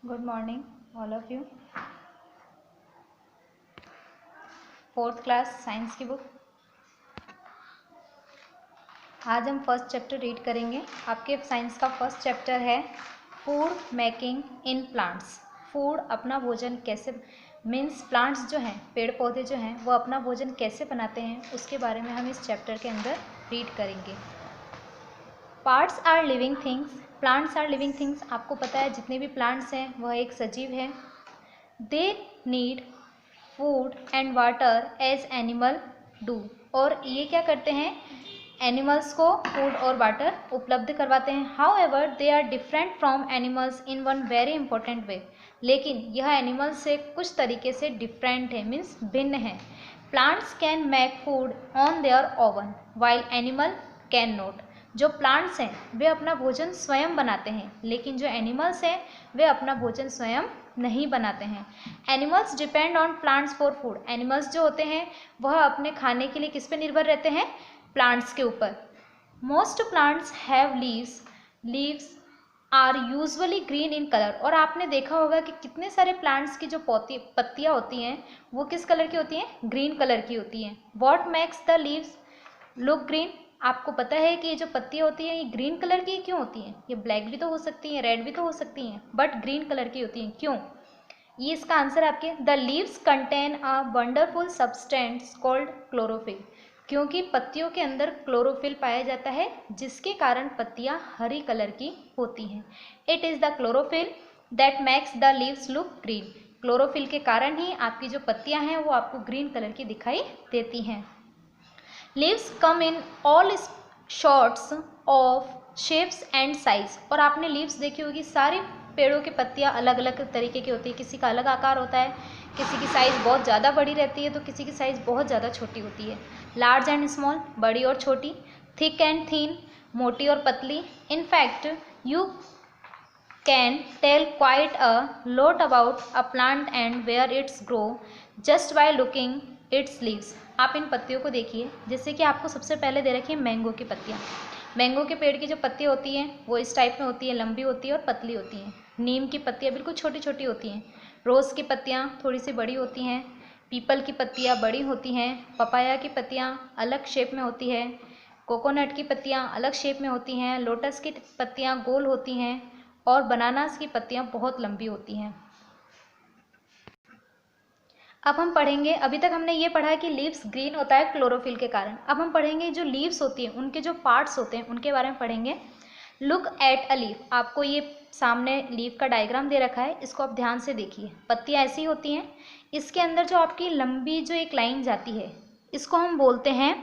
Good morning all of you. Fourth class science की book. आज हम फर्स्ट चैप्टर रीड करेंगे। आपके साइंस का फर्स्ट चैप्टर है food making in plants. Food, अपना भोजन कैसे, मीन्स प्लांट्स जो हैं, पेड़ पौधे जो हैं, वो अपना भोजन कैसे बनाते हैं, उसके बारे में हम इस चैप्टर के अंदर रीड करेंगे। Parts are living things, plants are living things. आपको पता है जितने भी प्लांट्स हैं वह एक सजीव है। They need food and water as animal do, और ये क्या करते हैं, एनिमल्स को फूड और वाटर उपलब्ध करवाते हैं। However they are different from animals in one very important way, लेकिन यह एनिमल्स से कुछ तरीके से डिफरेंट है, मीन्स भिन्न है। Plants can make food on their own while animal can not. जो प्लांट्स हैं वे अपना भोजन स्वयं बनाते हैं, लेकिन जो एनिमल्स हैं वे अपना भोजन स्वयं नहीं बनाते हैं। Animals depend on plants for food. Animals जो होते हैं वह अपने खाने के लिए किस पे निर्भर रहते हैं, प्लांट्स के ऊपर। Most plants have leaves, leaves are usually green in colour. और आपने देखा होगा कि कितने सारे प्लांट्स की जो पत्तियां होती हैं वो किस कलर की होती हैं, ग्रीन कलर की होती हैं। What makes the leaves look green. आपको पता है कि ये जो पत्तियां होती हैं ये ग्रीन कलर की क्यों होती हैं? ये ब्लैक भी तो हो सकती हैं, रेड भी तो हो सकती हैं, बट ग्रीन कलर की होती हैं, क्यों? ये इसका आंसर आपके, the leaves contain a wonderful substance called chlorophyll. क्योंकि पत्तियों के अंदर क्लोरोफिल पाया जाता है, जिसके कारण पत्तियां हरी कलर की होती हैं। It is the chlorophyll that makes the leaves look green. Chlorophyll के कारण ही आपकी जो पत्तियां हैं वो आपको ग्रीन कलर की दिखाई देती हैं। Leaves come in all shorts of shapes and size. और आपने लीव्स देखी होगी, सारे पेड़ों की पत्तियां अलग अलग तरीके की होती है। किसी का अलग आकार होता है, किसी की साइज़ बहुत ज़्यादा बड़ी रहती है तो किसी की साइज़ बहुत ज़्यादा छोटी होती है। लार्ज एंड स्मॉल, बड़ी और छोटी। थिक एंड थीन, मोटी और पतली। In fact you can tell quite a lot about a plant and where its grow just by looking its leaves. आप इन पत्तियों को देखिए, जैसे कि आपको सबसे पहले दे रखी है मैंगो की पत्तियाँ। मैंगो के पेड़ की जो पत्ती होती हैं वो इस टाइप में होती है, लंबी होती है और पतली होती हैं। नीम की पत्तियाँ बिल्कुल छोटी छोटी होती हैं। रोज़ की पत्तियाँ थोड़ी सी बड़ी होती हैं। पीपल की पत्तियाँ बड़ी होती हैं। पपाया की पत्तियाँ अलग शेप में होती है। कोकोनट की पत्तियाँ अलग शेप में होती हैं। लोटस की पत्तियाँ गोल होती हैं और बनानास की पत्तियाँ बहुत लंबी होती हैं। अब हम पढ़ेंगे, अभी तक हमने ये पढ़ा है कि लीव्स ग्रीन होता है क्लोरोफिल के कारण। अब हम पढ़ेंगे जो लीव्स होती हैं उनके जो पार्ट्स होते हैं उनके बारे में पढ़ेंगे। Look at a leaf. आपको ये सामने लीफ का डायग्राम दे रखा है, इसको आप ध्यान से देखिए। पत्तियाँ ऐसी होती हैं, इसके अंदर जो आपकी लंबी जो एक लाइन जाती है इसको हम बोलते हैं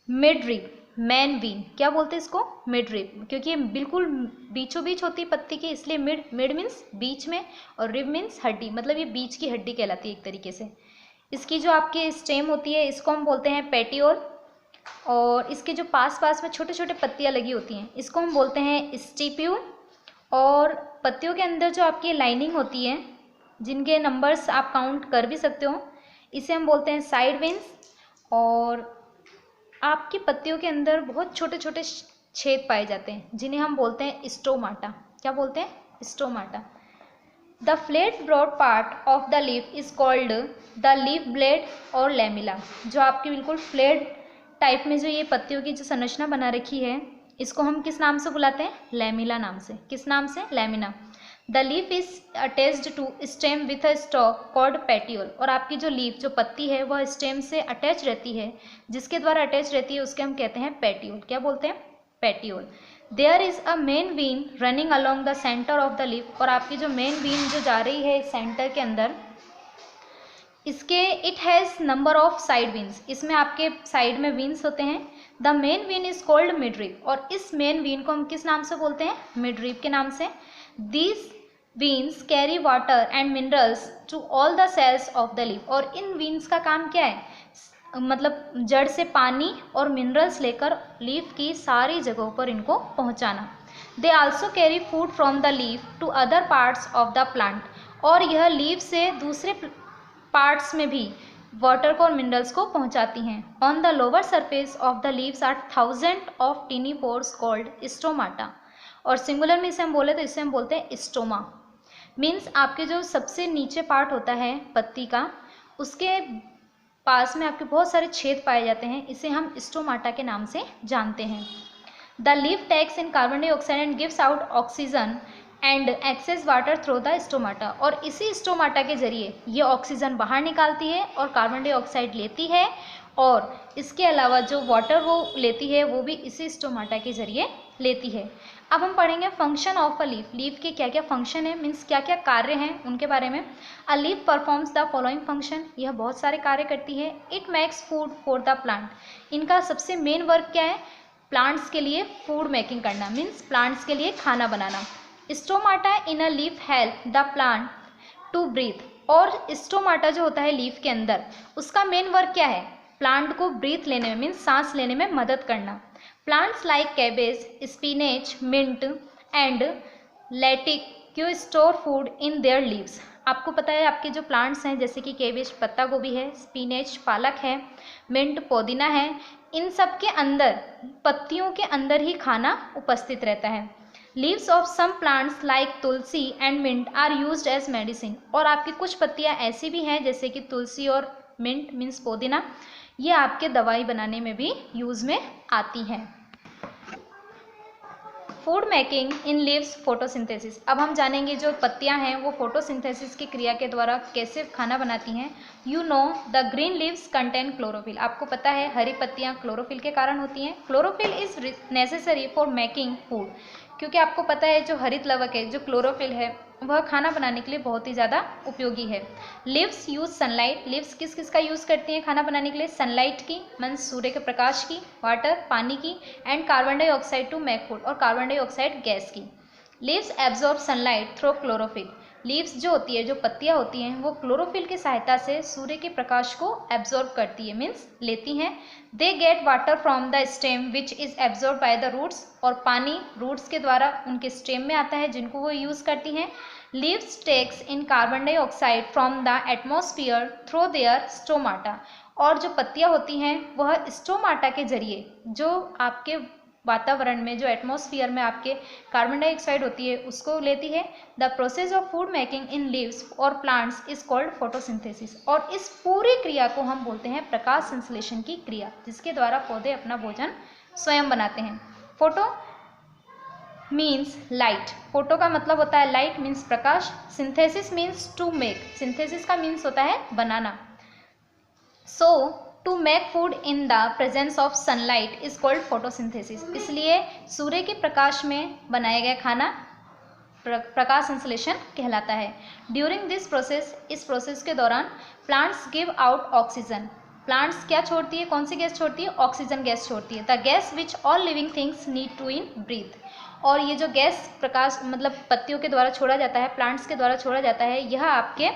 मिड रिब, मैन वीन। क्या बोलते हैं इसको? मिड रिब, क्योंकि ये बिल्कुल बीचों बीच होती है पत्ती के, इसलिए मिड, मिड मीन्स बीच में, और रिब मीन्स हड्डी, मतलब ये बीच की हड्डी कहलाती है एक तरीके से। इसकी जो आपकी स्टेम होती है इसको हम बोलते हैं पेटियोल, और इसके जो पास पास में छोटे छोटे पत्तियाँ लगी होती हैं इसको हम बोलते हैं स्टिप्यूल। और पत्तियों के अंदर जो आपकी लाइनिंग होती है, जिनके नंबर्स आप काउंट कर भी सकते हो, इसे हम बोलते हैं साइड विंग्स। और आपकी पत्तियों के अंदर बहुत छोटे छोटे छेद पाए जाते हैं जिन्हें हम बोलते हैं स्टोमाटा। क्या बोलते हैं? Stomata. The flat broad part of the leaf is called the leaf blade और लैमिला। जो आपकी बिल्कुल फ्लैट टाइप में जो ये पत्तियों की जो संरचना बना रखी है इसको हम किस नाम से बुलाते हैं? लैमिला नाम से। किस नाम से? Lamina. The leaf is attached to stem with a stalk called petiole. और आपकी जो लीफ, जो पत्ती है, वह स्टेम से अटैच रहती है, जिसके द्वारा अटैच रहती है उसके हम कहते हैं पेटियोल। क्या बोलते हैं? Petiole. There is a main vein running along the centre of the leaf. और आपकी जो मेन वीन जो जा रही है सेंटर के अंदर, इसके it has number of side veins. इसमें आपके साइड में विंस होते हैं। The main vein is called midrib. और इस मेन विन को हम किस नाम से बोलते हैं? मिडरिप के नाम से। These veins carry water and minerals to all the cells of the leaf. और इन वीन्स का काम क्या है? मतलब जड़ से पानी और मिनरल्स लेकर लीफ की सारी जगहों पर इनको पहुंचाना। They also carry food from the leaf to other parts of the plant. और यह लीफ से दूसरे पार्ट्स में भी वाटर को और मिनरल्स को पहुंचाती हैं। On the lower surface of the leaves are thousand of tiny pores called stomata. और सिंगुलर में इसे हम बोले तो इसे हम बोलते हैं स्टोमा। मीन्स आपके जो सबसे नीचे पार्ट होता है पत्ती का, उसके पास में आपके बहुत सारे छेद पाए जाते हैं, इसे हम स्टोमाटा के नाम से जानते हैं। The leaf takes in carbon dioxide and gives out oxygen and excess water through the stomata, और इसी स्टोमाटा के जरिए ये ऑक्सीजन बाहर निकालती है और कार्बन डाइऑक्साइड लेती है, और इसके अलावा जो वाटर वो लेती है वो भी इसी स्टोमाटा के जरिए लेती है। अब हम पढ़ेंगे function of a leaf. Leaf के क्या क्या फंक्शन है, मीन्स क्या क्या कार्य हैं उनके बारे में। A leaf performs the following function, यह बहुत सारे कार्य करती है। It makes food for the plant, इनका सबसे मेन वर्क क्या है, प्लांट्स के लिए फूड मेकिंग करना, मीन्स प्लांट्स के लिए खाना बनाना। Stomata in a leaf help the plant to breathe, और स्टोमाटा जो होता है लीफ के अंदर, उसका मेन वर्क क्या है, प्लांट को ब्रीथ लेने में, मीन्स सांस लेने में मदद करना। Plants like cabbage, spinach, mint and lettuce store food in their leaves. आपको पता है आपके जो प्लांट्स हैं जैसे कि केबेज पत्ता गोभी है, स्पिनेच पालक है, मिंट पुदीना है, इन सब के अंदर पत्तियों के अंदर ही खाना उपस्थित रहता है। Leaves of some plants like tulsi and mint are used as medicine, और आपकी कुछ पत्तियां ऐसी भी हैं जैसे कि तुलसी और मिंट मीन्स पुदीना, ये आपके दवाई बनाने में भी यूज में आती हैं। Food making in leaves photosynthesis. अब हम जानेंगे जो पत्तियां हैं वो फोटोसिंथेसिस की क्रिया के द्वारा कैसे खाना बनाती हैं। You know the green leaves contain chlorophyll, आपको पता है हरी पत्तियां क्लोरोफिल के कारण होती हैं। Chlorophyll is necessary for making food, क्योंकि आपको पता है जो हरित लवक है, जो क्लोरोफिल है, वह खाना बनाने के लिए बहुत ही ज़्यादा उपयोगी है। लिव्स यूज सनलाइट, लिव्स किस किस का यूज़ करती हैं खाना बनाने के लिए, सनलाइट की मीन्स सूर्य के प्रकाश की, वाटर पानी की, and carbon dioxide to make food, और कार्बन डाइऑक्साइड गैस की। Leaves absorb sunlight through chlorophyll, leaves जो होती है, जो पत्तियां होती हैं, वो क्लोरोफिल की सहायता से सूर्य के प्रकाश को एब्जॉर्ब करती है, मीन्स लेती हैं। They get water from the stem which is absorb by the roots, और पानी रूट्स के द्वारा उनके स्टेम में आता है जिनको वो यूज़ करती हैं। Leaves takes in carbon dioxide from the atmosphere through their stomata, और जो पत्तियां होती हैं वह स्टोमाटा के जरिए जो आपके वातावरण में, जो एटमॉस्फेयर में आपके कार्बन डाइऑक्साइड होती है उसको लेती है। The process of food making in leaves और प्लांट्स इज कॉल्ड फोटोसिंथेसिस, और इस पूरी क्रिया को हम बोलते हैं प्रकाश संश्लेषण की क्रिया, जिसके द्वारा पौधे अपना भोजन स्वयं बनाते हैं। फोटो मीन्स लाइट, फोटो का मतलब होता है लाइट मीन्स प्रकाश, synthesis means to make, synthesis का मीन्स होता है बनाना। So to make food in the presence of sunlight is called photosynthesis, इसलिए सूर्य के प्रकाश में बनाया गया खाना प्रकाश संश्लेषण कहलाता है। ड्यूरिंग दिस प्रोसेस, इस प्रोसेस के दौरान plants give out oxygen, plants क्या छोड़ती है, कौन सी गैस छोड़ती है, ऑक्सीजन गैस छोड़ती है। The gas which all living things need to in breathe, और ये जो गैस प्रकाश मतलब पत्तियों के द्वारा छोड़ा जाता है, प्लांट्स के द्वारा छोड़ा जाता है, यह आपके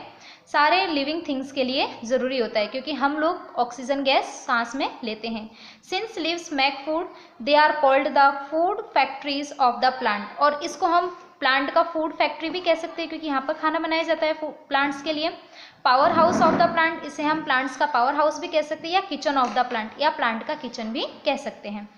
सारे लिविंग थिंग्स के लिए ज़रूरी होता है, क्योंकि हम लोग ऑक्सीजन गैस सांस में लेते हैं। Since leaves make food they are called the food factories of the plant, और इसको हम प्लांट का फूड फैक्ट्री भी कह सकते हैं क्योंकि यहाँ पर खाना बनाया जाता है प्लांट्स के लिए। Power house of the plant, इसे हम प्लांट्स का पावर हाउस भी कह सकते हैं, या किचन ऑफ द प्लांट, या प्लांट का किचन भी कह सकते हैं।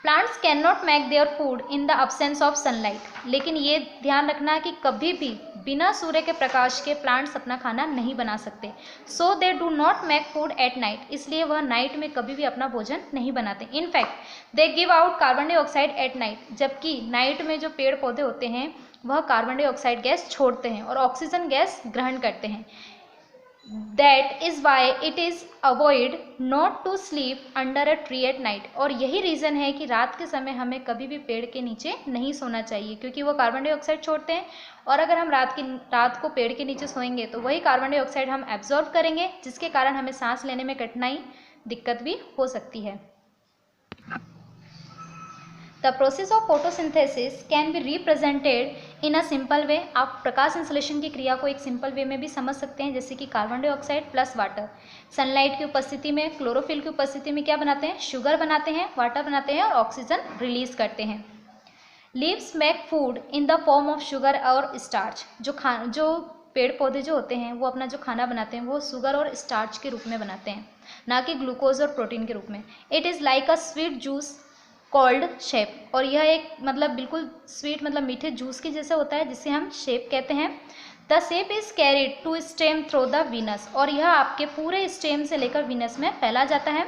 Plants can not make their food in the absence of sunlight, लेकिन ये ध्यान रखना कि कभी भी बिना सूर्य के प्रकाश के प्लांट्स अपना खाना नहीं बना सकते। So they do not make food at night, इसलिए वह नाइट में कभी भी अपना भोजन नहीं बनाते। In fact they give out carbon dioxide at night, जबकि नाइट में जो पेड़ पौधे होते हैं वह कार्बन डाइऑक्साइड गैस छोड़ते हैं और ऑक्सीजन गैस ग्रहण करते हैं। That is why it is avoid not to sleep under a tree at night, और यही रीज़न है कि रात के समय हमें कभी भी पेड़ के नीचे नहीं सोना चाहिए, क्योंकि वो कार्बन डाइऑक्साइड छोड़ते हैं, और अगर हम रात को पेड़ के नीचे सोएंगे तो वही कार्बन डाइऑक्साइड हम एब्जॉर्ब करेंगे, जिसके कारण हमें सांस लेने में कठिनाई दिक्कत भी हो सकती है। The process of photosynthesis can be represented in a simple way, आप प्रकाश संश्लेषण की क्रिया को एक सिंपल वे में भी समझ सकते हैं, जैसे कि carbon dioxide plus water, sunlight की उपस्थिति में, क्लोरोफिल की उपस्थिति में क्या बनाते हैं, शुगर बनाते हैं, वाटर बनाते हैं और ऑक्सीजन रिलीज करते हैं। Leaves make food in the form of sugar और स्टार्च, जो पेड़ पौधे जो होते हैं वो अपना जो खाना बनाते हैं वो शुगर और स्टार्च के रूप में बनाते हैं, ना कि ग्लूकोज और प्रोटीन के रूप में। It is like a sweet juice called shape, और यह एक मतलब बिल्कुल स्वीट मतलब मीठे जूस के जैसे होता है, जिसे हम शेप कहते हैं। The sap is carried to stem through the veins, और यह आपके पूरे स्टेम से लेकर वीनस में फैला जाता है।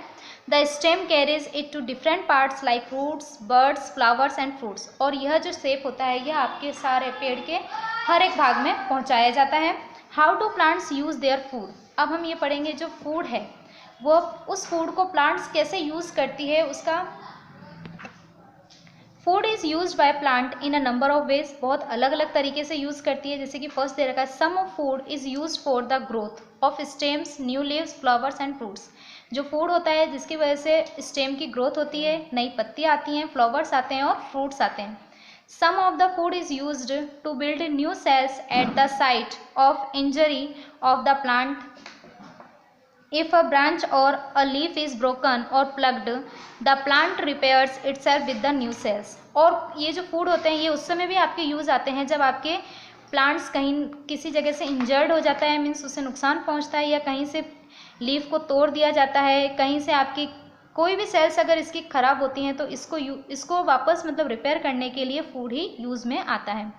The stem carries it to different parts like roots, buds, flowers and fruits, और यह जो सेप होता है यह आपके सारे पेड़ के हर एक भाग में पहुंचाया जाता है। How do plants use their food, अब हम ये पढ़ेंगे जो फूड है वो उस फूड को प्लांट्स कैसे यूज करती है। उसका food is use by plant in a number of ways, बहुत अलग अलग तरीके से यूज़ करती है। जैसे कि फर्स्ट दे रखा है, some of food is use for the growth of stems, new leaves, flowers and fruits, जो फूड होता है जिसकी वजह से स्टेम की ग्रोथ होती है, नई पत्तियाँ आती हैं, फ्लावर्स आते हैं और फ्रूट्स आते हैं। Some of the food is used to build new cells at the site of injury of the plant. If a branch or a leaf is broken or plugged, the plant repairs itself with the new cells. और ये जो food होते हैं ये उस समय भी आपके यूज़ आते हैं जब आपके प्लांट्स कहीं किसी जगह से इंजर्ड हो जाता है, मीन्स उससे नुकसान पहुंचता है, या कहीं से लीफ को तोड़ दिया जाता है, कहीं से आपकी कोई भी सेल्स अगर इसकी ख़राब होती हैं तो इसको वापस मतलब रिपेयर करने के लिए फूड ही यूज़ में आता है।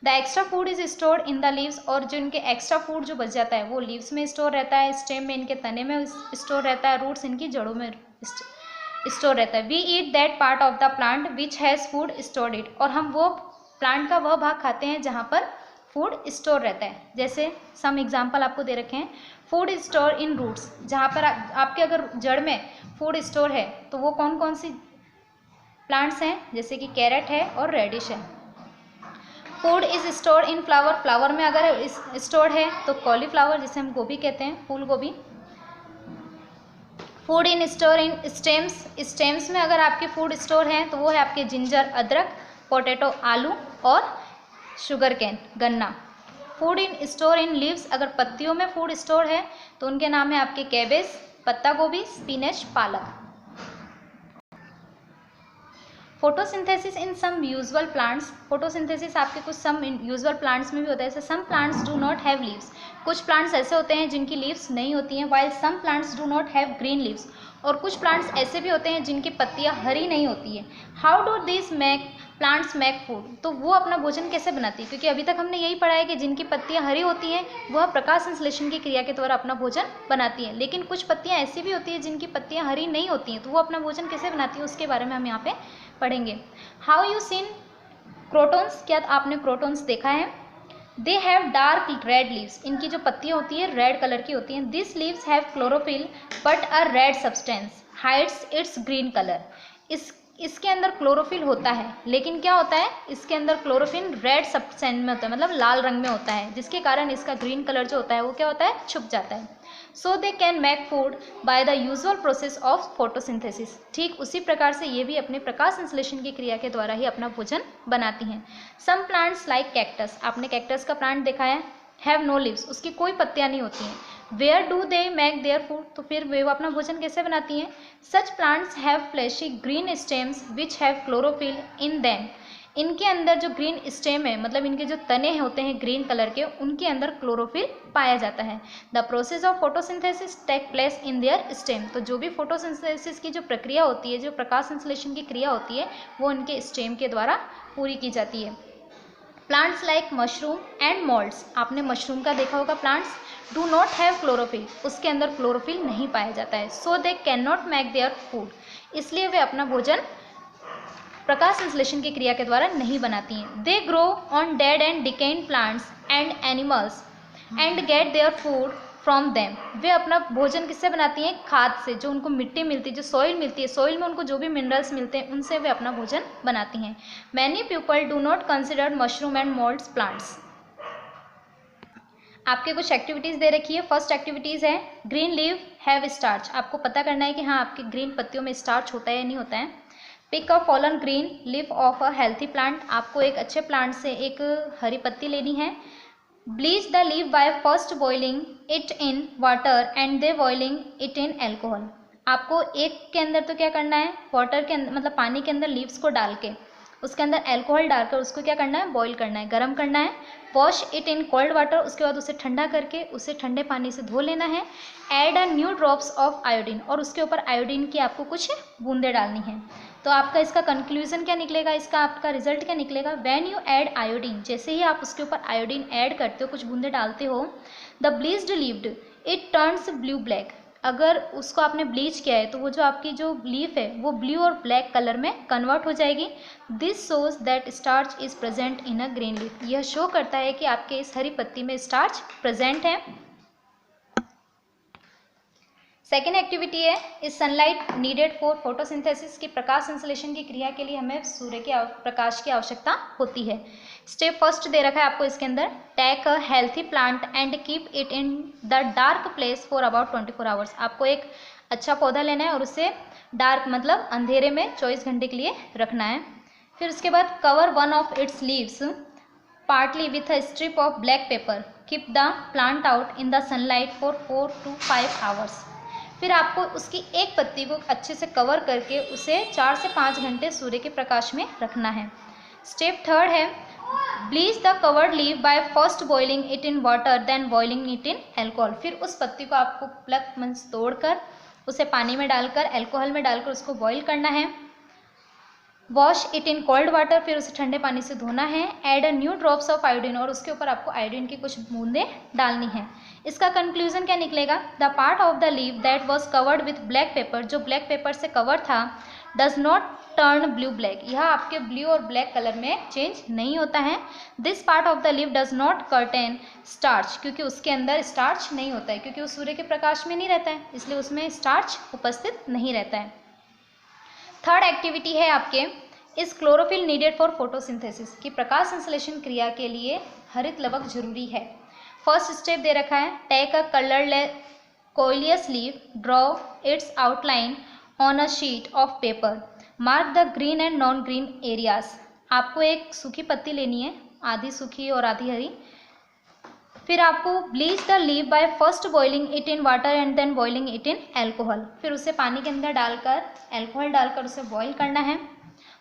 The extra food is stored in the leaves, और जो इनके एक्स्ट्रा फूड जो बच जाता है वो लीव्स में स्टोर रहता है, स्टेम में इनके तने में स्टोर रहता है, रूट्स इनकी जड़ों में स्टोर रहता है। We eat that part of the plant which has food stored it, और हम वो प्लांट का वह भाग खाते हैं जहाँ पर फूड स्टोर रहता है। जैसे सम एग्जाम्पल आपको दे रखे हैं, फूड स्टोर इन रूट्स, जहाँ पर आपके अगर जड़ में फूड स्टोर है तो वो कौन कौन सी प्लांट्स हैं, जैसे कि कैरेट है और रेडिश है। Food is store in flower, flower में अगर स्टोर है तो कॉलीफ्लावर जिसे हम गोभी कहते हैं, फूल गोभी। Food in store in stems, stems में अगर आपके फूड स्टोर हैं तो वो है आपके जिंजर अदरक, पोटैटो आलू और शुगर कैन गन्ना। Food in store in leaves, अगर पत्तियों में फूड स्टोर है तो उनके नाम है आपके कैबेज, पत्ता गोभी, स्पिनच, पालक। Photosynthesis in some usual plants, photosynthesis आपके कुछ सम यूजुअल प्लांट्स में भी होता है। जैसे some plants do not have leaves, कुछ प्लांट्स ऐसे होते हैं जिनकी लीव्स नहीं होती हैं, while some plants do not have green leaves, और कुछ प्लांट्स ऐसे भी होते हैं जिनकी पत्तियां हरी नहीं होती है। How do this make plants make food, तो वो अपना भोजन कैसे बनाती है, क्योंकि अभी तक हमने यही पढ़ा है कि जिनकी पत्तियां हरी होती हैं वह प्रकाश संश्लेषण की क्रिया के द्वारा अपना भोजन बनाती हैं, लेकिन कुछ पत्तियां ऐसी भी होती हैं जिनकी पत्तियां हरी नहीं होती हैं तो वो अपना भोजन कैसे बनाती है उसके बारे में हम यहाँ पे पढ़ेंगे। हाउ यू सीन क्रोटोन्स, क्या आपने क्रोटोन्स देखा है। They have dark red leaves, इनकी जो पत्तियां होती है रेड कलर की होती हैं। This leaves have chlorophyll but a red substance hides its green colour, इसके अंदर क्लोरोफिल होता है लेकिन क्या होता है, इसके अंदर क्लोरोफिल रेड सब्सटेंस में होता है, मतलब लाल रंग में होता है, जिसके कारण इसका ग्रीन कलर जो होता है वो क्या होता है, छुप जाता है। So they can make food by the usual process of photosynthesis, ठीक उसी प्रकार से ये भी अपने प्रकाश संश्लेषण की क्रिया के द्वारा ही अपना भोजन बनाती हैं। सम प्लांट्स लाइक कैक्टस, आपने कैक्टस का प्लांट देखा है, हैव नो लीव्स, उसकी कोई पत्तियां नहीं होती हैं। Where do they make their food, तो फिर वे अपना भोजन कैसे बनाती हैं। Such plants have fleshy green stems which have chlorophyll in them, इनके अंदर जो ग्रीन स्टेम है मतलब इनके जो तने होते हैं ग्रीन कलर के, उनके अंदर क्लोरोफिल पाया जाता है। The process of photosynthesis take place in their stem, तो जो भी फोटोसिंथेसिस की जो प्रक्रिया होती है, जो प्रकाश संश्लेषण की क्रिया होती है वो इनके स्टेम के द्वारा पूरी की जाती है। Plants like mushroom and moulds, आपने मशरूम का देखा होगा, plants do not have chlorophyll, उसके अंदर क्लोरोफिल नहीं पाया जाता है। So they can not make their food, इसलिए वे अपना भोजन प्रकाश संश्लेषण की क्रिया के द्वारा नहीं बनाती हैं। They grow on dead and decaying plants and animals and get their food from them, वे अपना भोजन किससे बनाती हैं, खाद से, जो उनको मिट्टी मिलती है, जो सॉइल मिलती है, सॉइल में उनको जो भी मिनरल्स मिलते हैं उनसे वे अपना भोजन बनाती हैं। Many people do not consider mushroom and moulds plants. आपके कुछ एक्टिविटीज़ दे रखी है। फर्स्ट एक्टिविटीज़ है ग्रीन लीव हैव स्टार्च, आपको पता करना है कि हाँ आपके ग्रीन पत्तियों में स्टार्च होता है या नहीं होता है। Pick a fallen green leaf of a healthy plant, आपको एक अच्छे प्लांट से एक हरी पत्ती लेनी है। Bleach the leaf bye first boiling it in water and they boiling it in alcohol, आपको एक के अंदर तो क्या करना है, वाटर के अंदर मतलब पानी के अंदर लीव्स को डाल के उसके अंदर अल्कोहल डालकर उसको क्या करना है, बॉईल करना है, गर्म करना है। Wash it in cold water, उसके बाद उसे ठंडा करके उसे ठंडे पानी से धो लेना है। Add a new drops of iodine, और उसके ऊपर आयोडीन की आपको कुछ बूंदे डालनी है। तो आपका इसका कंक्लूजन क्या निकलेगा, इसका आपका रिजल्ट क्या निकलेगा, व्हेन यू ऐड आयोडीन, जैसे ही आप उसके ऊपर आयोडीन ऐड करते हो, कुछ बूंदे डालते हो, the bleached levied it turns blue black, अगर उसको आपने ब्लीच किया है तो वो जो आपकी जो लीफ है वो ब्लू और ब्लैक कलर में कन्वर्ट हो जाएगी। This shows that starch is present in a green leaf, यह शो करता है कि आपके इस हरी पत्ती में स्टार्च प्रेजेंट है। सेकेंड एक्टिविटी है, इस सनलाइट नीडेड फॉर फोटोसिंथेसिस, की प्रकाश संश्लेषण की क्रिया के लिए हमें सूर्य के प्रकाश की आवश्यकता होती है। स्टेप फर्स्ट दे रखा है आपको इसके अंदर, take a healthy plant and keep it in the dark place for about 24 hours, आपको एक अच्छा पौधा लेना है और उसे डार्क मतलब अंधेरे में 24 घंटे के लिए रखना है। फिर उसके बाद cover one of its leaves partly with a strip of black pepper, keep the plant out in the sunlight for 4 to 5 hours, फिर आपको उसकी एक पत्ती को अच्छे से कवर करके उसे 4 से 5 घंटे सूर्य के प्रकाश में रखना है। स्टेप थर्ड है, bleach the covered leaf by first boiling it in water then boiling it in alcohol, फिर उस पत्ती को आपको प्लक मंस तोड़कर उसे पानी में डालकर एल्कोहल में डालकर उसको बॉईल करना है। Wash it in cold water, फिर उसे ठंडे पानी से धोना है। Add a new drops of iodine, और उसके ऊपर आपको आयोडीन की कुछ बूंदें डालनी है। इसका कंक्लूजन क्या निकलेगा, the part of the leave that was covered with black pepper, जो ब्लैक पेपर से कवर था, does not turn blue black, यह आपके ब्लू और ब्लैक कलर में चेंज नहीं होता है। This part of the leave does not contain starch, क्योंकि उसके अंदर स्टार्च नहीं होता है, क्योंकि वो सूर्य के प्रकाश में नहीं रहता है, इसलिए उसमें स्टार्च उपस्थित नहीं रहता है। थर्ड एक्टिविटी है आपके, इस क्लोरोफिल नीडेड फॉर फोटोसिंथेसिस, की प्रकाश संश्लेषण क्रिया के लिए हरित लवक जरूरी है। फर्स्ट स्टेप दे रखा है, take a colourless coleus leaf, draw its outline on a sheet of paper, mark the green and non green areas, आपको एक सूखी पत्ती लेनी है, आधी सूखी और आधी हरी। फिर आपको bleach the leaf by first boiling it in water and then boiling it in alcohol, फिर उसे पानी के अंदर डालकर एल्कोहल डालकर उसे बॉईल करना है।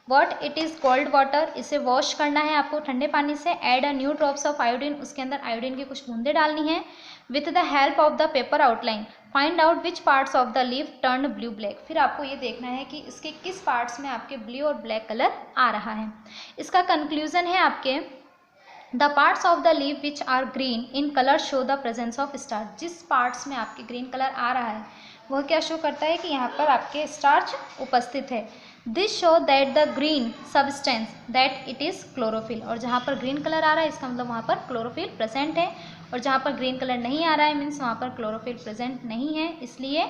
What it is cold water, इसे वॉश करना है आपको ठंडे पानी से। Add a new drops of iodine, उसके अंदर आयोडीन की कुछ बूंदें डालनी है। With the help of the paper outline find out which parts of the leave turn blue black, फिर आपको ये देखना है कि इसके किस पार्ट्स में आपके ब्लू और ब्लैक कलर आ रहा है। इसका कंक्लूजन है आपके, the parts of the leaf which are green in colour show the presence of starch, जिस पार्ट्स में आपके ग्रीन कलर आ रहा है वह क्या शो करता है कि यहाँ पर आपके स्टार्च उपस्थित है। This show that the green substance that it is chlorophyll, और जहाँ पर ग्रीन कलर आ रहा है इसका मतलब वहाँ पर क्लोरोफिल प्रेजेंट है, और जहाँ पर ग्रीन कलर नहीं आ रहा है मीन्स वहाँ पर क्लोरोफिल प्रेजेंट नहीं है। इसलिए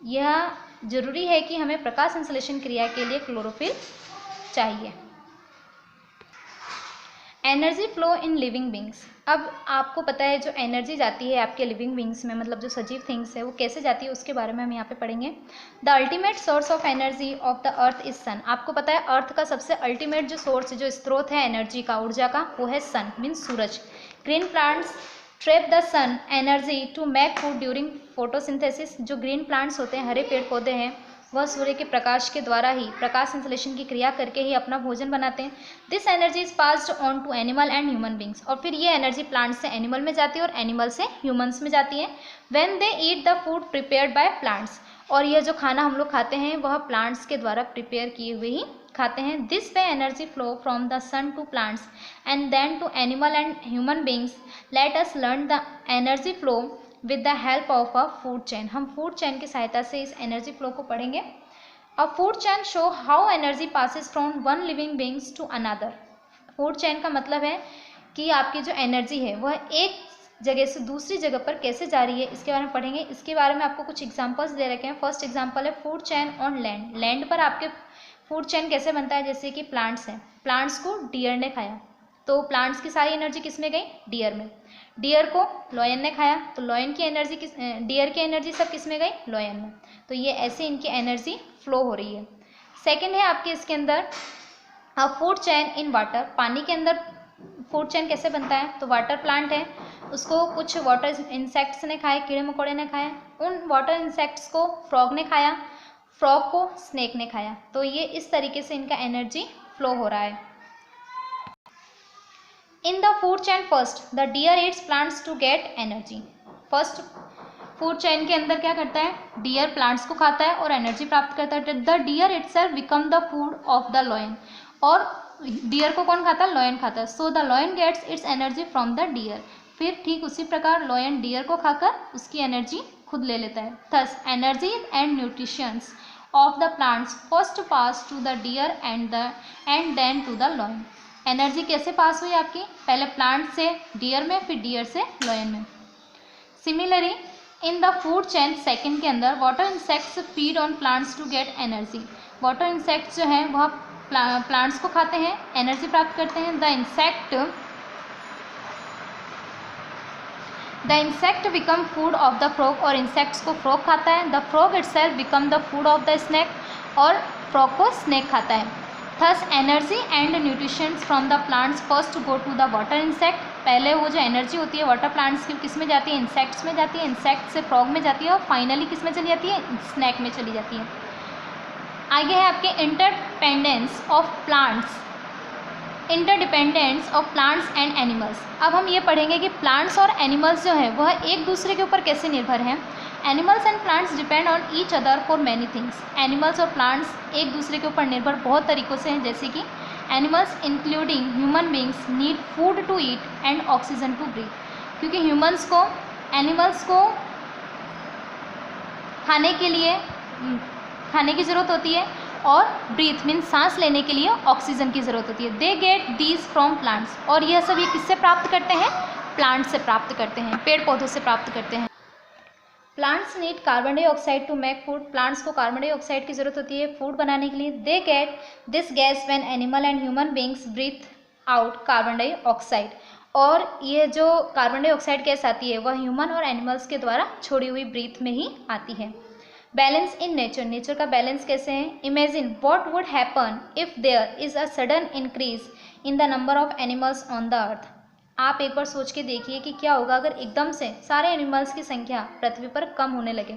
यह जरूरी है कि हमें प्रकाश संश्लेषण क्रिया के लिए क्लोरोफिल चाहिए। Energy flow in living beings, अब आपको पता है जो एनर्जी जाती है आपके लिविंग बींग्स में, मतलब जो सजीव थिंग्स है वो कैसे जाती है उसके बारे में हम यहाँ पे पढ़ेंगे। The ultimate source of energy of the earth is sun, आपको पता है अर्थ का सबसे अल्टीमेट जो सोर्स जो स्रोत है एनर्जी का, ऊर्जा का, वो है सन मीन्स सूरज। Green plants trap the sun energy to make food during photosynthesis, जो ग्रीन प्लांट्स होते हैं, हरे पेड़ पौधे हैं, वह सूर्य के प्रकाश के द्वारा ही, प्रकाश संश्लेषण की क्रिया करके ही अपना भोजन बनाते हैं। This energy is passed on to animal and human beings, और फिर ये एनर्जी प्लांट से एनिमल में जाती है और एनिमल से ह्यूमंस में जाती है। When they eat the food prepared by plants, और यह जो खाना हम लोग खाते हैं वह प्लांट्स के द्वारा प्रिपेयर किए हुए ही खाते हैं। This way energy flow from the sun to plants and then to animal and human beings. Let us learn the energy flow with the help of a food chain, हम food chain की सहायता से इस energy flow को पढ़ेंगे। A food chain show how energy passes from one living beings to another. Food chain का मतलब है कि आपकी जो एनर्जी है वह एक जगह से दूसरी जगह पर कैसे जा रही है, इसके बारे में पढ़ेंगे। इसके बारे में आपको कुछ एग्जांपल्स दे रखे हैं। फर्स्ट एग्जांपल है food chain on land, land पर आपके फूड चेन कैसे बनता है, जैसे कि प्लांट्स हैं, प्लांट्स को डियर ने खाया तो प्लांट्स की सारी एनर्जी किस में गई, डियर में। डियर को लॉयन ने खाया तो लॉयन की एनर्जी किस, डियर की एनर्जी सब किस में गई, लॉयन में। तो ये ऐसे इनकी एनर्जी फ्लो हो रही है। सेकंड है आपके इसके अंदर फूड चेन इन वाटर, पानी के अंदर फूड चेन कैसे बनता है, तो वाटर प्लांट है, उसको कुछ वाटर इंसेक्ट्स ने खाए, कीड़े मकोड़े ने खाए, उन वाटर इंसेक्ट्स को फ्रॉग ने खाया, फ्रॉग को स्नेक ने खाया, तो ये इस तरीके से इनका एनर्जी फ्लो हो रहा है। In the food chain first, the deer eats plants to get energy. First food chain के अंदर क्या करता है, डियर प्लांट्स को खाता है और एनर्जी प्राप्त करता है। The deer itself become the food of the lion, और डियर को कौन खाता है, लॉयन खाता है। So the lion gets its energy from the deer, फिर ठीक उसी प्रकार लॉयन डियर को खाकर उसकी एनर्जी खुद ले लेता है। Thus energy and nutritions of the plants first pass to the deer and then to the lion. Energy कैसे पास हुई आपकी, पहले प्लांट से डियर में, फिर डियर से लॉयन में। Similarly in the food chain second के अंदर water insects feed on plants to get energy. Water insects जो हैं वह प्लांट्स को खाते हैं, एनर्जी प्राप्त करते हैं। The insect become food of the frog, और इंसेक्ट्स को फ्रॉग खाता है। The frog itself become the food of the snake, और फ्रॉग को स्नेक खाता है। Thus energy and nutritions from the plants first go to the water insect. पहले वो जो एनर्जी होती है वाटर प्लांट्स की किस में जाती है, इंसेक्ट्स में जाती है, इंसेक्ट से फ्रॉग में जाती है, और फाइनली किस में चली जाती है, स्नेक में चली जाती है। आगे है आपके interdependence of plants and animals. अब हम ये पढ़ेंगे कि प्लांट्स और एनिमल्स जो है वह एक दूसरे के ऊपर कैसे निर्भर हैं। Animals and plants depend on each other for many things. Animals और प्लांट्स एक दूसरे के ऊपर निर्भर बहुत तरीक़ों से हैं, जैसे कि animals including human beings need food to eat and oxygen to breathe, क्योंकि ह्यूमंस को एनिमल्स को खाने की ज़रूरत होती है, और ब्रीथ मीन सांस लेने के लिए ऑक्सीजन की ज़रूरत होती है। They get these from plants, और यह सब ये किससे प्राप्त करते हैं, प्लांट से प्राप्त करते हैं, पेड़ पौधों से प्राप्त करते हैं। Plants need carbon dioxide to make food. Plants को कार्बन डाइऑक्साइड की ज़रूरत होती है फूड बनाने के लिए। They get this gas when animal and human beings breathe out carbon dioxide, और ये जो कार्बन डाइऑक्साइड गैस आती है वह ह्यूमन और एनिमल्स के द्वारा छोड़ी हुई ब्रीथ में ही आती है। बैलेंस इन नेचर, नेचर का बैलेंस कैसे है। Imagine what would happen if there is a sudden increase in the number of animals on the earth. आप एक बार सोच के देखिए कि क्या होगा अगर एकदम से सारे एनिमल्स की संख्या पृथ्वी पर कम होने लगे।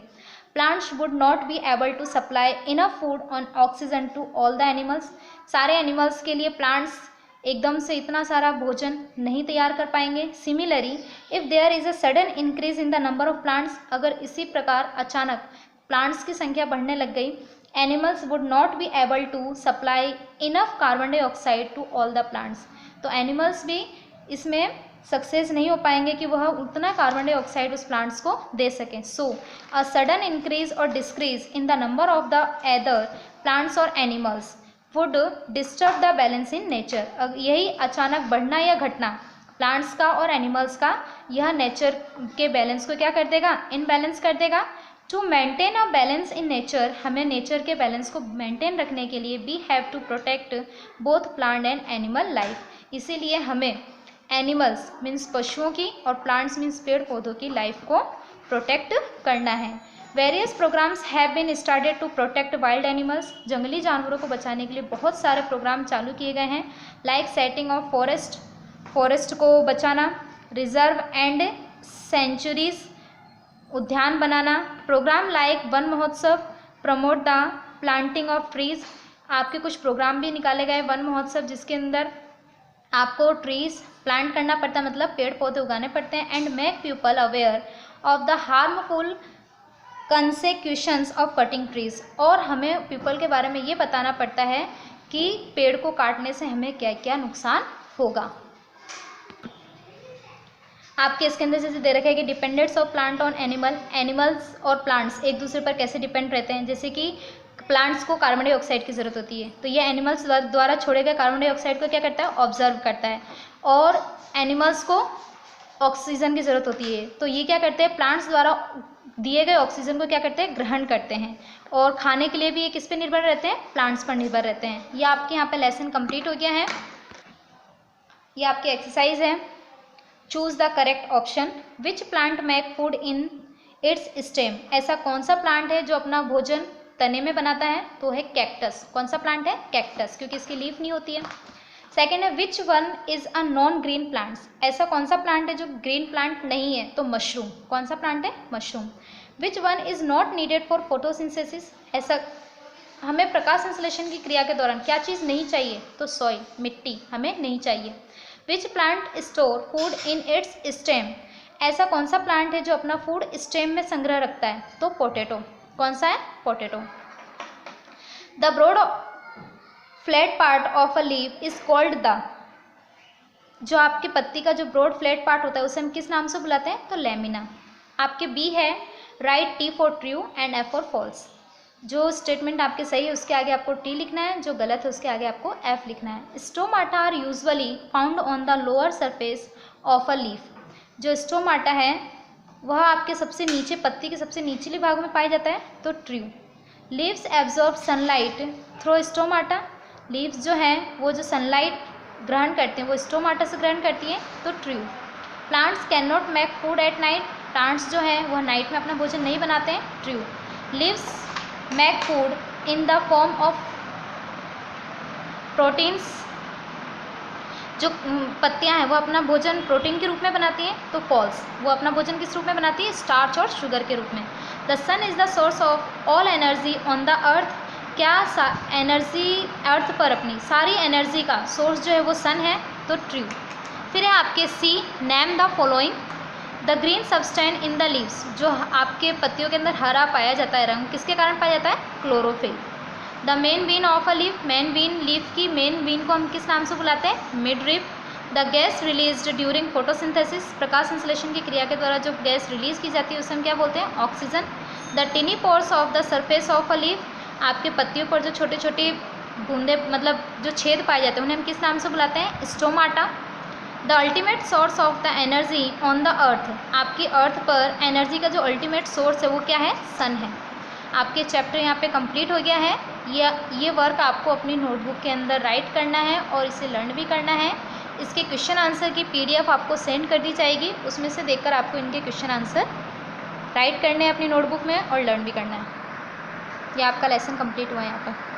Plants would not be able to supply enough food on oxygen to all the animals. सारे एनिमल्स के लिए प्लांट्स एकदम से इतना सारा भोजन नहीं तैयार कर पाएंगे। Similarly if there is a sudden increase in the number of plants, अगर इसी प्रकार अचानक प्लांट्स की संख्या बढ़ने लग गई, animals would not be able to supply enough carbon dioxide to all the plants. तो एनिमल्स भी इसमें सक्सेस नहीं हो पाएंगे कि वह उतना कार्बन डाइऑक्साइड उस प्लांट्स को दे सकें। सो अ सडन इंक्रीज और decrease in the number of the other plants और animals would disturb the balance in nature. यही अचानक बढ़ना या घटना प्लांट्स का और एनिमल्स का, यह नेचर के बैलेंस को क्या कर देगा, इनबैलेंस कर देगा। To maintain a balance in nature, हमें नेचर के बैलेंस को मेंटेन रखने के लिए we have to protect both plant and animal life. इसीलिए हमें एनिमल्स मीन्स पशुओं की और प्लांट्स मीन्स पेड़ पौधों की लाइफ को प्रोटेक्ट करना है। Various programmes have been started to protect wild animals. जंगली जानवरों को बचाने के लिए बहुत सारे प्रोग्राम चालू किए गए हैं, लाइक सेटिंग ऑफ फॉरेस्ट को बचाना, रिजर्व एंड सेंचुरीज उद्यान बनाना, प्रोग्राम लाइक वन महोत्सव promote the planting of trees. आपके कुछ प्रोग्राम भी निकाले गए वन महोत्सव, जिसके अंदर आपको ट्रीज प्लांट करना पड़ता है, मतलब पेड़ पौधे उगाने पड़ते हैं। And make people aware of the harmful consequences of cutting trees, और हमें पीपल के बारे में ये बताना पड़ता है कि पेड़ को काटने से हमें क्या क्या नुकसान होगा। आपके इसके अंदर जैसे दे रखा है कि dependents of plant on animal, animals और प्लांट्स एक दूसरे पर कैसे डिपेंड रहते हैं। जैसे कि प्लांट्स को कार्बन डाइऑक्साइड की ज़रूरत होती है, तो ये एनिमल्स द्वारा छोड़े गए कार्बन डाइऑक्साइड को क्या करता है, ऑब्जर्व करता है, और एनिमल्स को ऑक्सीजन की ज़रूरत होती है, तो ये क्या करते हैं, प्लांट्स द्वारा दिए गए ऑक्सीजन को क्या करते हैं, ग्रहण करते हैं, और खाने के लिए भी ये किस पे निर्भर रहते हैं, प्लांट्स पर निर्भर रहते हैं। ये आपके यहाँ पे लेसन कंप्लीट हो गया है। ये आपकी एक्सरसाइज है। Choose the correct option. Which plant make food in its stem. ऐसा कौन सा प्लांट है जो अपना भोजन तने में बनाता है, तो है कैक्टस। कौन सा प्लांट है, कैक्टस, क्योंकि इसकी लीफ नहीं होती है। सेकेंड है which one is a non green plants. ऐसा कौन सा प्लांट है जो ग्रीन प्लांट नहीं है, तो मशरूम। कौन सा प्लांट है, mushroom. Which one is not needed for photosynthesis. ऐसा हमें प्रकाश संश्लेषण की क्रिया के दौरान क्या चीज़ नहीं चाहिए, तो सॉइल, मिट्टी हमें नहीं चाहिए। Which plant store food in its stem ऐसा कौन सा प्लांट है जो अपना फूड स्टेम में संग्रह रखता है? तो पोटैटो। कौन सा है? Potato. The broad flat part of a leaf is called the, जो आपके पत्ती का जो ब्रॉड फ्लैट पार्ट होता है उसे हम किस नाम से बुलाते हैं? तो लेमिना। आपके बी है write T for true and F for false. जो स्टेटमेंट आपके सही है उसके आगे आपको टी लिखना है, जो गलत है उसके आगे आपको एफ लिखना है। Stomata are usually found on the lower surface of a leaf. जो स्टोमाटा है वह आपके सबसे नीचे, पत्ती के सबसे निचले भागों में पाया जाता है, तो true. Leaves absorb sunlight through stomata. Leaves जो हैं वो जो सनलाइट ग्रहण करते हैं वो स्टोमाटा से ग्रहण करती हैं, तो true. Plants can not make food at night. Plants जो हैं वह नाइट में अपना भोजन नहीं बनाते हैं, true. Leaves make food in the form of proteins. जो पत्तियां हैं वो अपना भोजन प्रोटीन के रूप में बनाती हैं, तो फॉल्स। वो अपना भोजन किस रूप में बनाती है? स्टार्च और शुगर के रूप में। The sun is the source of all energy on the earth. क्या एनर्जी अर्थ पर अपनी सारी एनर्जी का सोर्स जो है वो सन है, तो ट्रू। फिर है आपके C, name the following. The green substance in the leaves. जो आपके पत्तियों के अंदर हरा पाया जाता है रंग, किसके कारण पाया जाता है? Chlorophyll. The main vein of a leaf. Main vein, leaf की मेन बीन को हम किस नाम से बुलाते हैं? Midrib. The gas released during photosynthesis. प्रकाश संश्लेषण की क्रिया के द्वारा जो गैस रिलीज की जाती है उसे हम क्या बोलते हैं? Oxygen. The टिनी pores of the surface of a leaf. आपके पत्तियों पर जो छोटे छोटे बूंदे, मतलब जो छेद पाए जाते हैं, उन्हें हम किस नाम से बुलाते हैं? Stomata. The ultimate source of the energy on the अर्थ। आपकी अर्थ पर एनर्जी का जो अल्टीमेट सोर्स है वो क्या है? सन है। आपके चैप्टर यहाँ पे कंप्लीट हो गया है। ये वर्क आपको अपनी नोटबुक के अंदर राइट करना है और इसे लर्न भी करना है। इसके क्वेश्चन आंसर की PDF आपको सेंड कर दी जाएगी, उसमें से देखकर आपको इनके क्वेश्चन आंसर राइट करने हैं अपनी नोटबुक में और लर्न भी करना है। ये आपका लेसन कंप्लीट हुआ है यहाँ पर।